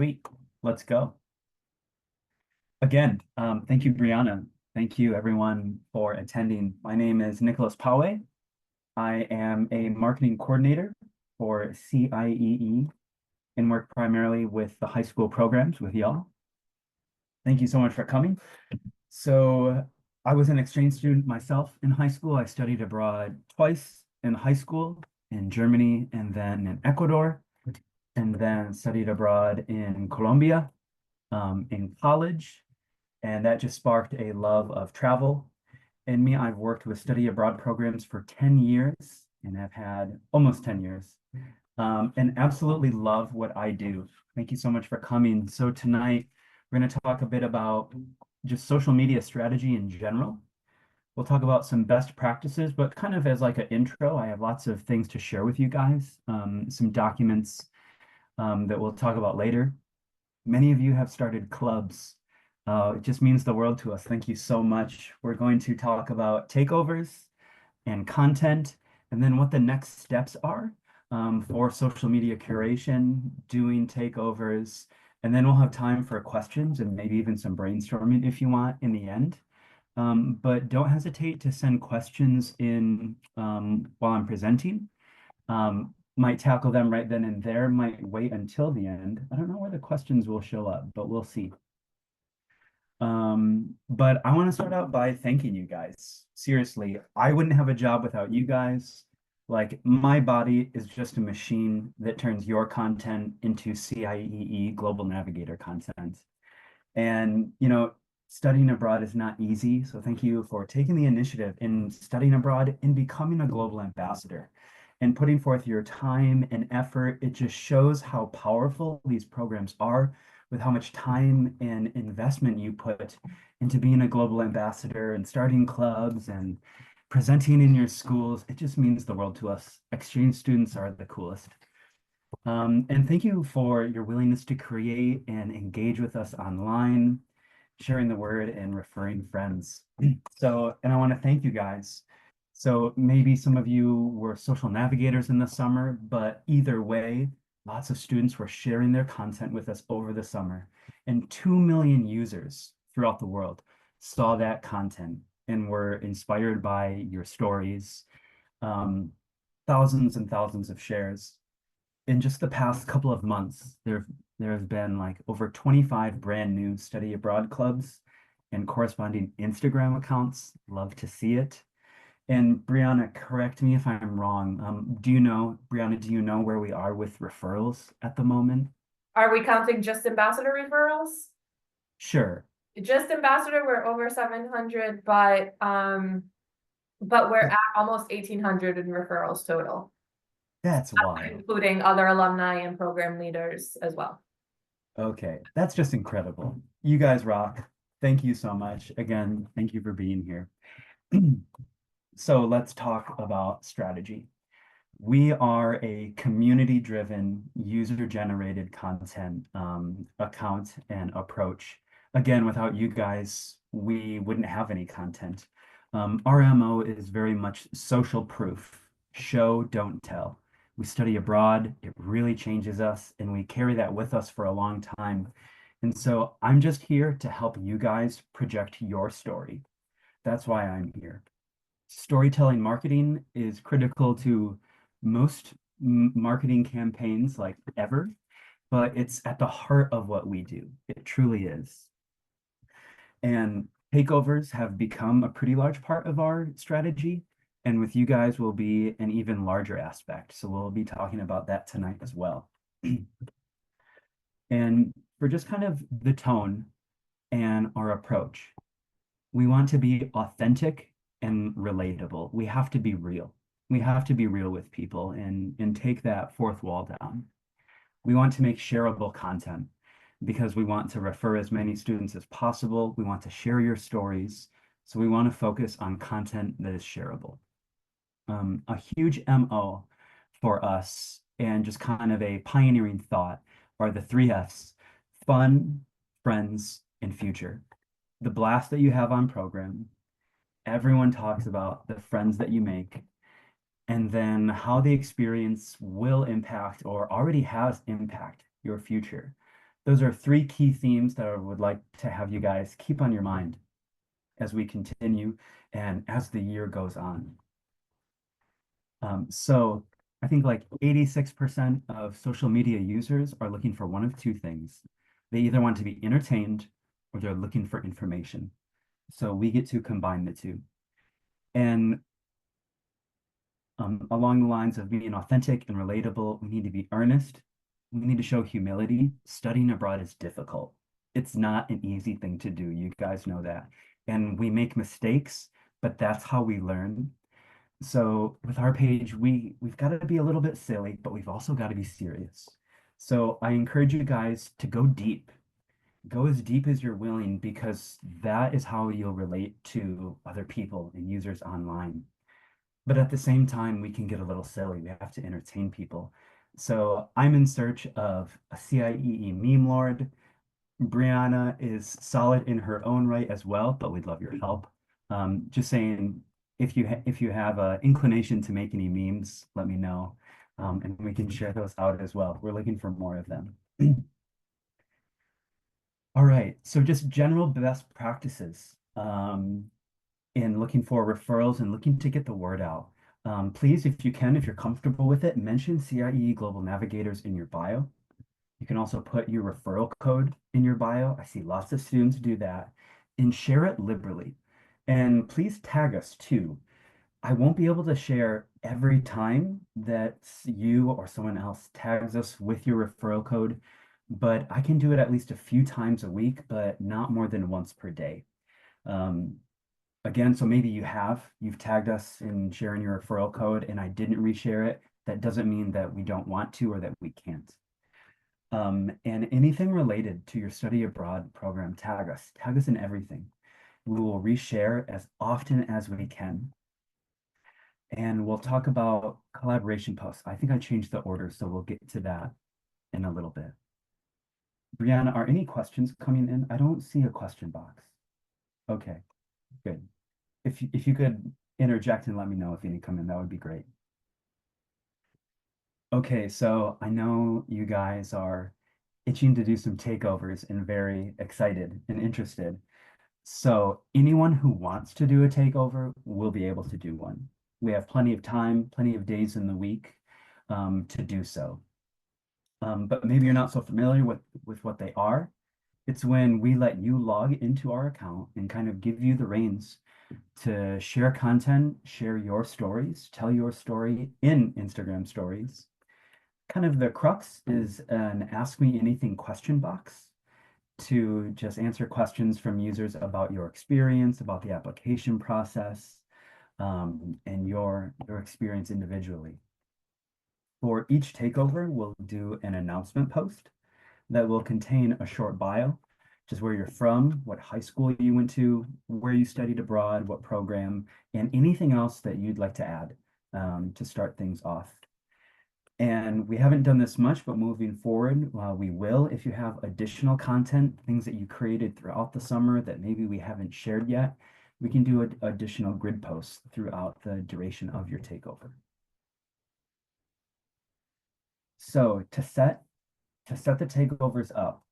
Sweet. Let's go. Again, thank you, Brianna. Thank you, everyone, for attending. My name is Nicholas Pawe. I am a marketing coordinator for CIEE and work primarily with the high school programs with y'all. Thank you so much for coming. So I was an exchange student myself in high school. I studied abroad twice in high school in Germany and then in Ecuador, and then studied abroad in Colombia in college. And that just sparked a love of travel in me. I've worked with study abroad programs for 10 years and have had almost 10 years and absolutely love what I do. Thank you so much for coming. So tonight, we're going to talk a bit about just social media strategy in general. We'll talk about some best practices, but kind of as like an intro, I have lots of things to share with you guys, some documents that we'll talk about later. Many of you have started clubs. It just means the world to us. Thank you so much. We're going to talk about takeovers and content, and then what the next steps are for social media curation, doing takeovers, and then we'll have time for questions and maybe even some brainstorming if you want in the end. But don't hesitate to send questions in while I'm presenting. Might tackle them right then and there, might wait until the end. I don't know where the questions will show up, but we'll see. But I want to start out by thanking you guys. Seriously, I wouldn't have a job without you guys. Like, my body is just a machine that turns your content into CIEE Global Navigator content. And, studying abroad is not easy. So thank you for taking the initiative in studying abroad and becoming a global ambassador and putting forth your time and effort. It just shows how powerful these programs are with how much time and investment you put into being a global ambassador and starting clubs and presenting in your schools. It just means the world to us. Exchange students are the coolest. And thank you for your willingness to create and engage with us online, sharing the word and referring friends. And I want to thank you guys. So maybe some of you were social navigators in the summer, but either way, lots of students were sharing their content with us over the summer, and 2 million users throughout the world saw that content and were inspired by your stories. Thousands and thousands of shares. In just the past couple of months, there have been like over 25 brand new study abroad clubs and corresponding Instagram accounts. Love to see it. And Brianna, correct me if I'm wrong. Brianna, do you know where we are with referrals at the moment? Are we counting just ambassador referrals? Sure. Just ambassador, we're over 700, but we're at almost 1,800 in referrals total, That's wild. including other alumni and program leaders as well. Okay, that's just incredible. You guys rock. Thank you so much. Again, thank you for being here. So let's talk about strategy. We are a community-driven, user-generated content account and approach. Again, without you guys, we wouldn't have any content. Our MO is very much social proof. Show, don't tell. We study abroad, it really changes us, and we carry that with us for a long time. And so I'm just here to help you guys project your story. That's why I'm here. Storytelling marketing is critical to most marketing campaigns like ever, but it's at the heart of what we do. It truly is. And takeovers have become a pretty large part of our strategy. And with you guys will be an even larger aspect. So we'll be talking about that tonight as well. And for just kind of the tone and our approach, we want to be authentic and relatable. We have to be real. We have to be real with people and take that fourth wall down. We want to make shareable content because we want to refer as many students as possible. We want to share your stories. So we want to focus on content that is shareable. A huge MO for us and just kind of a pioneering thought are the 3 Fs: fun, friends, and future. The blast that you have on program, everyone talks about the friends that you make, and then how the experience will impact or already has impact your future. those are three key themes that I would like to have you guys keep on your mind as we continue and as the year goes on. So I think like 86% of social media users are looking for one of two things. They either want to be entertained or they're looking for information. So we get to combine the two. And along the lines of being authentic and relatable, we need to be earnest. We need to show humility. Studying abroad is difficult. It's not an easy thing to do. You guys know that. And we make mistakes, but that's how we learn. So with our page, we've got to be a little bit silly, but we've also got to be serious. So I encourage you guys to go deep. Go as deep as you're willing because that is how you'll relate to other people and users online. But at the same time, we can get a little silly. We have to entertain people. So I'm in search of a CIEE meme lord. Brianna is solid in her own right as well, but we'd love your help. Just saying, if you have an inclination to make any memes, let me know, and we can share those out as well. We're looking for more of them. All right, so just general best practices in looking for referrals and looking to get the word out. Please, if you can, if you're comfortable with it, mention CIEE Global Navigators in your bio. You can also put your referral code in your bio. I see lots of students do that and share it liberally. And please tag us too. I won't be able to share every time that you or someone else tags us with your referral code, but I can do it at least a few times a week, but not more than once per day. Um, Again, so maybe you've tagged us in sharing your referral code and I didn't reshare it. That doesn't mean that we don't want to or that we can't. And anything related to your study abroad program, tag us in everything. We will reshare as often as we can. And we'll talk about collaboration posts. I think I changed the order, so we'll get to that in a little bit. Brianna, are any questions coming in? I don't see a question box. Okay, good. If you could interject and let me know if any come in, that would be great. Okay, so I know you guys are itching to do some takeovers and very excited and interested. So anyone who wants to do a takeover will be able to do one. We have plenty of time, plenty of days in the week to do so. But maybe you're not so familiar with what they are. It's when we let you log into our account and kind of give you the reins to share content, share your stories, tell your story in Instagram stories. Kind of the crux is an Ask Me Anything question box to just answer questions from users about your experience, about the application process, and your experience individually. For each takeover, we'll do an announcement post that will contain a short bio, just where you're from, what high school you went to, where you studied abroad, what program, and anything else that you'd like to add to start things off. And we haven't done this much, but moving forward, we will. If you have additional content, things that you created throughout the summer that maybe we haven't shared yet, we can do additional grid posts throughout the duration of your takeover. So to set the takeovers up,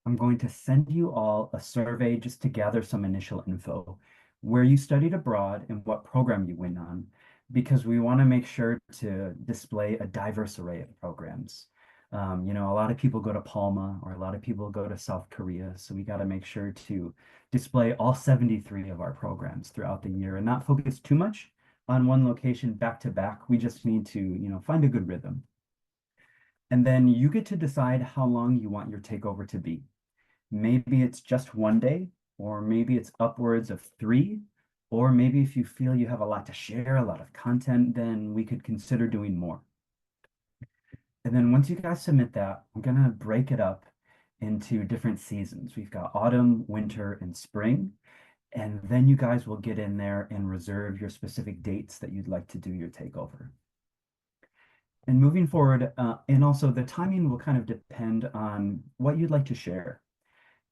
I'm going to send you all a survey just to gather some initial info, where you studied abroad and what program you went on, because we want to make sure to display a diverse array of programs. You know, a lot of people go to Palma or a lot of people go to South Korea, so we got to make sure to display all 73 of our programs throughout the year and not focus too much on one location back to back. We just need to, you know, find a good rhythm. And then you get to decide how long you want your takeover to be. Maybe it's just one day, or maybe it's upwards of 3, or maybe if you feel you have a lot to share, a lot of content, then we could consider doing more. And then once you guys submit that, I'm gonna break it up into different seasons. We've got autumn, winter, and spring. And then you guys will get in there and reserve your specific dates that you'd like to do your takeover. And moving forward, and also the timing will kind of depend on what you'd like to share.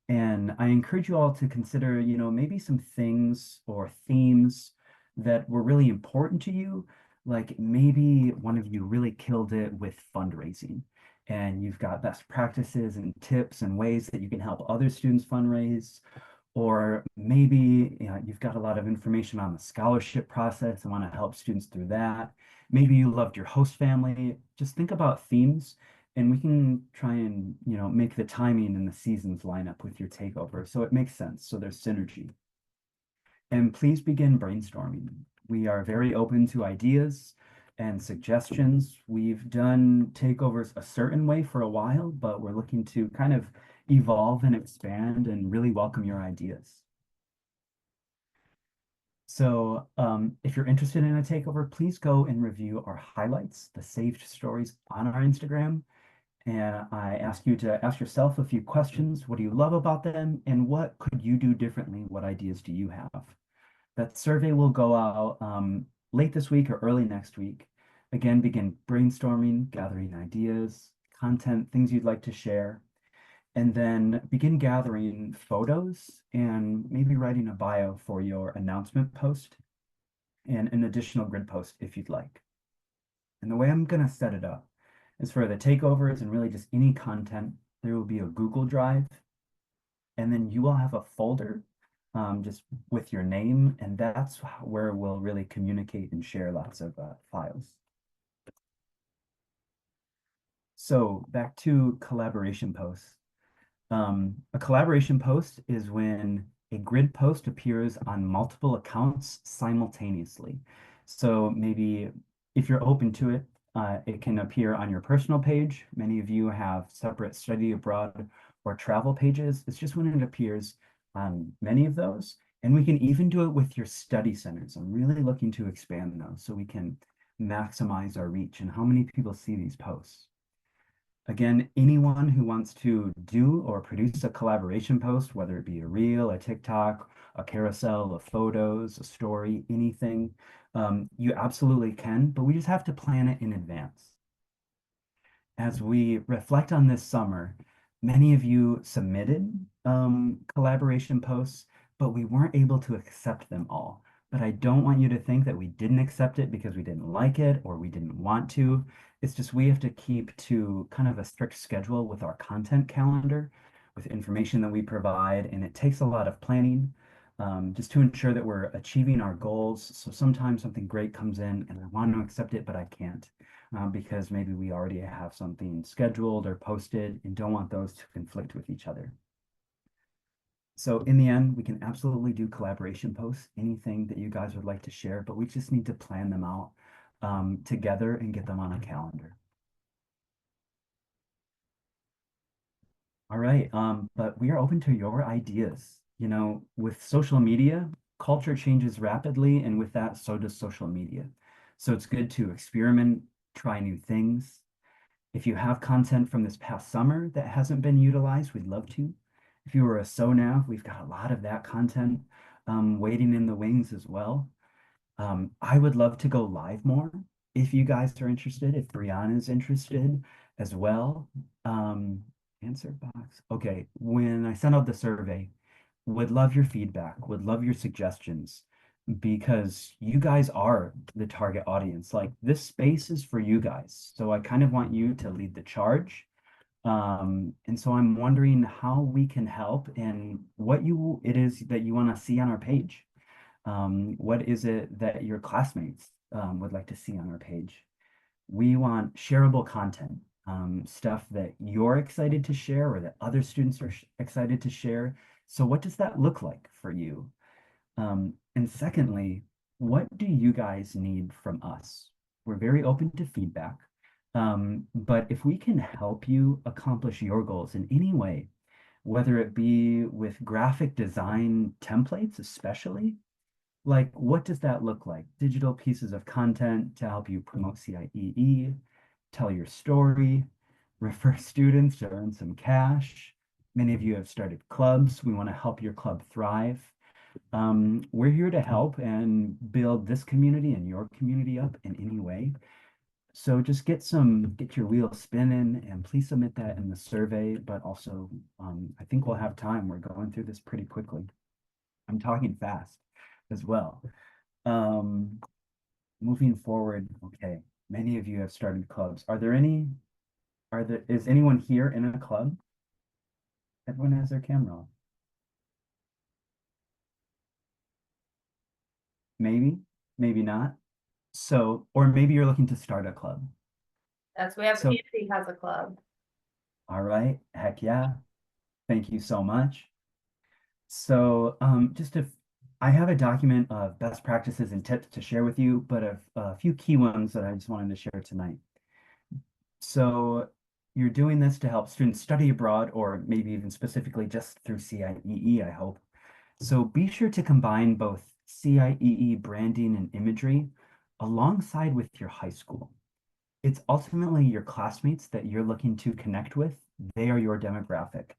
And I encourage you all to consider, you know, maybe some things or themes that were really important to you. Like maybe one of you really killed it with fundraising and you've got best practices and tips and ways that you can help other students fundraise. Or maybe you've got a lot of information on the scholarship process and want to help students through that. Maybe you loved your host family. Just think about themes and we can try and make the timing and the seasons line up with your takeover so it makes sense, so there's synergy. And please begin brainstorming. We are very open to ideas and suggestions. We've done takeovers a certain way for a while, but we're looking to kind of evolve and expand and really welcome your ideas. So if you're interested in a takeover, please go and review our highlights, the saved stories on our Instagram. And I ask you to ask yourself a few questions. What do you love about them? And what could you do differently? What ideas do you have? That survey will go out late this week or early next week. Again, begin brainstorming, gathering ideas, content, things you'd like to share, and then begin gathering photos and maybe writing a bio for your announcement post and an additional grid post if you'd like. And the way I'm going to set it up is for the takeovers and really just any content, there will be a Google Drive, and then you will have a folder just with your name, and that's where we'll really communicate and share lots of files. So back to collaboration posts. A collaboration post is when a grid post appears on multiple accounts simultaneously. So maybe if you're open to it, it can appear on your personal page. Many of you have separate study abroad or travel pages. It's just when it appears on many of those. And we can even do it with your study centers. I'm really looking to expand those so we can maximize our reach and how many people see these posts. Again, anyone who wants to do or produce a collaboration post, whether it be a reel, a TikTok, a carousel of photos, a story, anything, you absolutely can, but we just have to plan it in advance. As we reflect on this summer, many of you submitted collaboration posts, but we weren't able to accept them all. But I don't want you to think that we didn't accept it because we didn't like it or we didn't want to. It's just we have to keep to kind of a strict schedule with our content calendar, with information that we provide, and it takes a lot of planning just to ensure that we're achieving our goals. So sometimes something great comes in and I want to accept it, but I can't because maybe we already have something scheduled or posted and don't want those to conflict with each other. So in the end, we can absolutely do collaboration posts, anything that you guys would like to share, but we just need to plan them out together and get them on a calendar. All right, but we are open to your ideas. With social media, culture changes rapidly, and with that, so does social media. So it's good to experiment, try new things. If you have content from this past summer that hasn't been utilized, we'd love to. If you were a SONAV, we've got a lot of that content waiting in the wings as well. I would love to go live more if you guys are interested, if Brianna is interested as well. Answer box. Okay, when I send out the survey, would love your feedback, would love your suggestions because you guys are the target audience. Like this space is for you guys. So I kind of want you to lead the charge. And so I'm wondering how we can help and what it is that you want to see on our page. What is it that your classmates would like to see on our page? We want shareable content, stuff that you're excited to share or that other students are excited to share. So what does that look like for you? And secondly, what do you guys need from us? We're very open to feedback. But if we can help you accomplish your goals in any way, whether it be with graphic design templates, especially, like what does that look like? Digital pieces of content to help you promote CIEE, tell your story, refer students to earn some cash. Many of you have started clubs. We want to help your club thrive. We're here to help and build this community and your community up in any way. So just get your wheels spinning and please submit that in the survey, but also I think we'll have time. We're going through this pretty quickly. I'm talking fast as well. Moving forward, okay, many of you have started clubs. Are there any Is anyone here in a club? Everyone has their camera on. Maybe, maybe not. So, or maybe you're looking to start a club. We have So, Andy has a club. all right, heck yeah. Thank you so much. So, I have a document of best practices and tips to share with you, but a few key ones that I just wanted to share tonight. So, you're doing this to help students study abroad, or maybe even specifically just through CIEE, I hope. So be sure to combine both CIEE branding and imagery alongside with your high school. It's ultimately your classmates that you're looking to connect with. They are your demographic.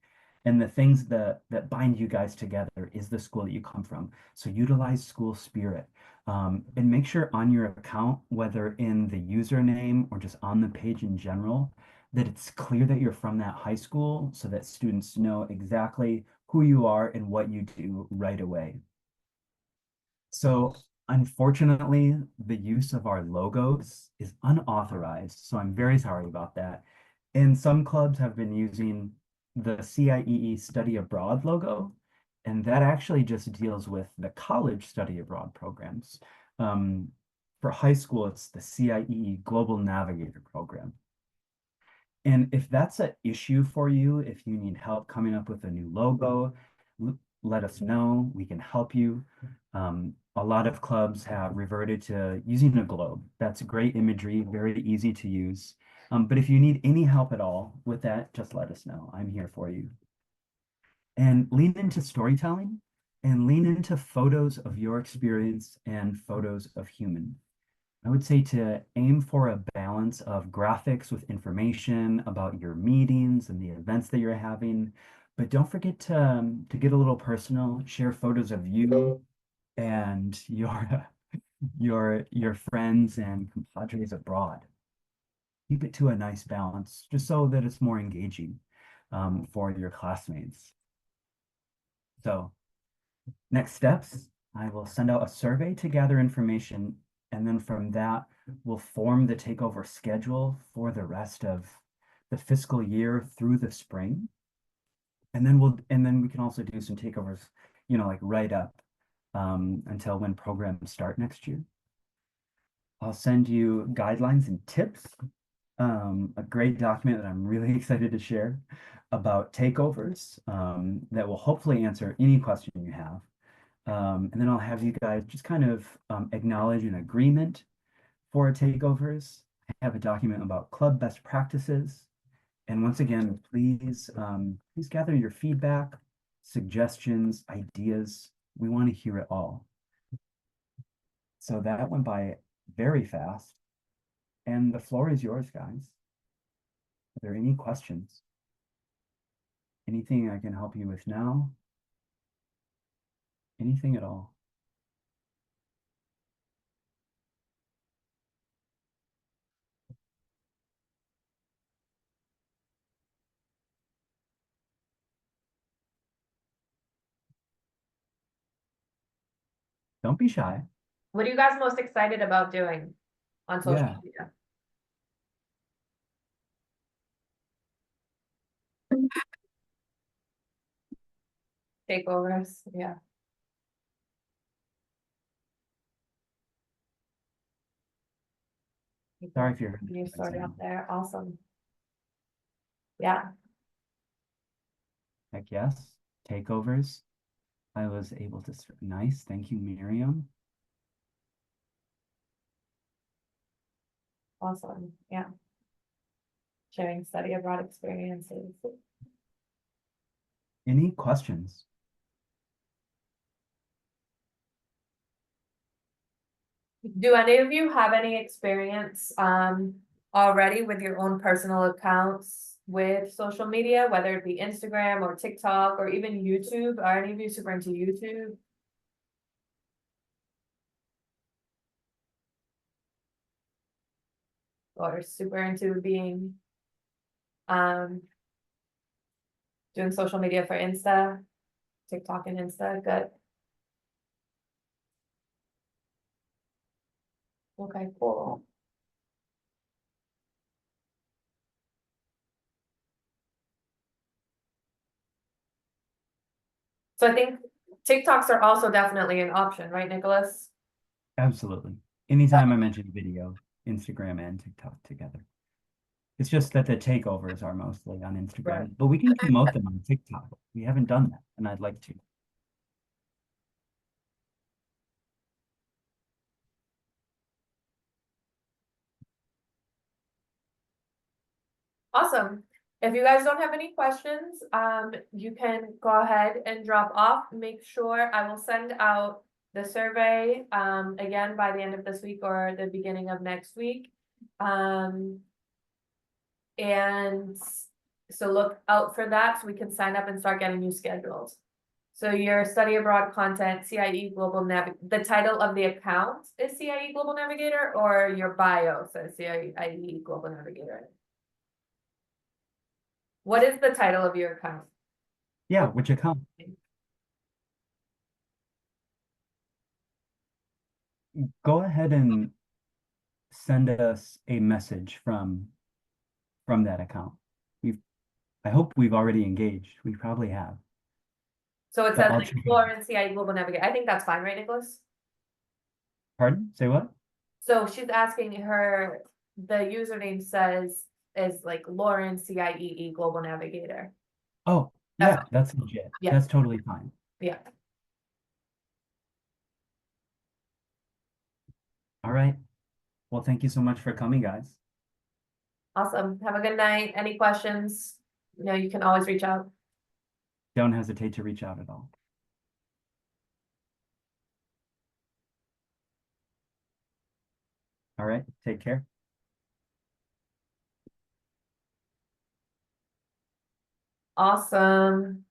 And the things that bind you guys together is the school that you come from. So utilize school spirit. And make sure on your account, whether in the username or just on the page in general, that it's clear that you're from that high school so that students know exactly who you are and what you do right away. So unfortunately, the use of our logos is unauthorized, so I'm very sorry about that. And some clubs have been using the CIEE Study Abroad logo, and that actually just deals with the college study abroad programs. Um, for high school, it's the CIEE Global Navigator program. And if that's an issue for you, if you need help coming up with a new logo, let us know. We can help you. A lot of clubs have reverted to using a globe. That's great imagery, very easy to use. But if you need any help at all with that, just let us know. I'm here for you. And lean into storytelling and lean into photos of your experience and photos of human. I would say to aim for a balance of graphics with information about your meetings and the events that you're having, but don't forget to get a little personal, share photos of you and your friends and compadres abroad. Keep it to a nice balance, just so that it's more engaging for your classmates. So next steps, I will send out a survey to gather information, and then from that, we'll form the takeover schedule for the rest of the fiscal year through the spring. And then we can also do some takeovers, like right up until when programs start next year. I'll send you guidelines and tips, a great document that I'm really excited to share about takeovers that will hopefully answer any question you have. And then I'll have you guys just kind of acknowledge an agreement for takeovers. I have a document about club best practices. And once again, please gather your feedback, suggestions, ideas. We want to hear it all. So that went by very fast. And the floor is yours, guys. Are there any questions? Anything I can help you with now? Anything at all? Don't be shy. What are you guys most excited about doing on social Yeah. media? Takeovers, yeah. Sorry if you're You hearing sorted out someone. there, awesome. Yeah, Heck yes. Takeovers. I was able to, nice. Thank you, Miriam. awesome, yeah. Sharing study abroad experiences. Any questions? Do any of you have any experience already with your own personal accounts with social media, whether it be Instagram or TikTok or even YouTube? Are any of you super into YouTube? Or super into being um doing social media for Insta, TikTok and Insta? Good. Okay, cool. So I think TikToks are also definitely an option, right, Nicholas? Absolutely. Anytime I mention video, Instagram and TikTok together. It's just that the takeovers are mostly on Right. Instagram, but we can promote them on TikTok. We haven't done that, and I'd like to. Awesome. If you guys don't have any questions, you can go ahead and drop off. Make sure I will send out the survey, again by the end of this week or the beginning of next week. And so look out for that so we can sign up and start getting you scheduled. So your study abroad content, CIE Global the title of the account is CIE Global Navigator, or your bio says CIE Global Navigator? What is the title of your account? Yeah, which account? Go ahead and send us a message from that account. We've I hope we've already engaged. We probably have, So it but says I'll like check it out. Florence CIE Global Navigator. I think that's fine, right, Nicholas? Pardon? Say what? So she's asking her, the username says is like Lauren CIEE Global Navigator. Oh, That's yeah, that's legit. yeah, That's totally fine. yeah. All right. Well, thank you so much for coming, guys. Awesome. Have a good night. Any questions? You can always reach out. Don't hesitate to reach out at all. All right. Take care. Awesome.